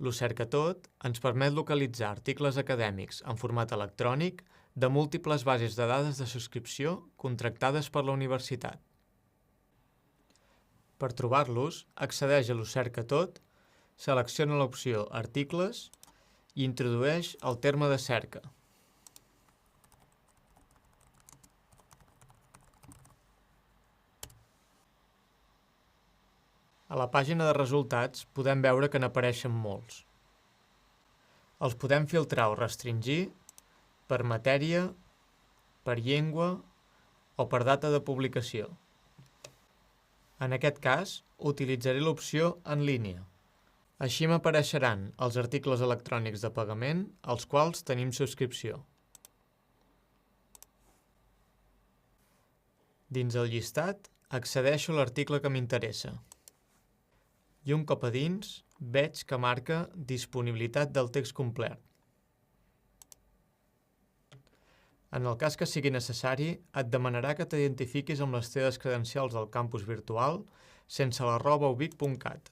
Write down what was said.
Lo Cercatot ens permet localitzar articles acadèmics en format electrònic de múltiples bases de dades de subscripció contractades per la universitat. Per trobar-los, accedeix a Lo Cercatot, selecciona l'opció Articles i introdueix el terme de cerca. A la pàgina de resultats podem veure que n'apareixen molts. Els podem filtrar o restringir per matèria, per llengua o per data de publicació. En aquest cas, utilitzaré l'opció En línia. Així m'apareixeran els articles electrònics de pagament als quals tenim subscripció. Dins el llistat, accedeixo a l'article que m'interessa. I un cop a dins, veig que marca disponibilitat del text complet. En el cas que sigui necessari, et demanarà que t'identifiquis amb les teves credencials del campus virtual sense @ubic.cat.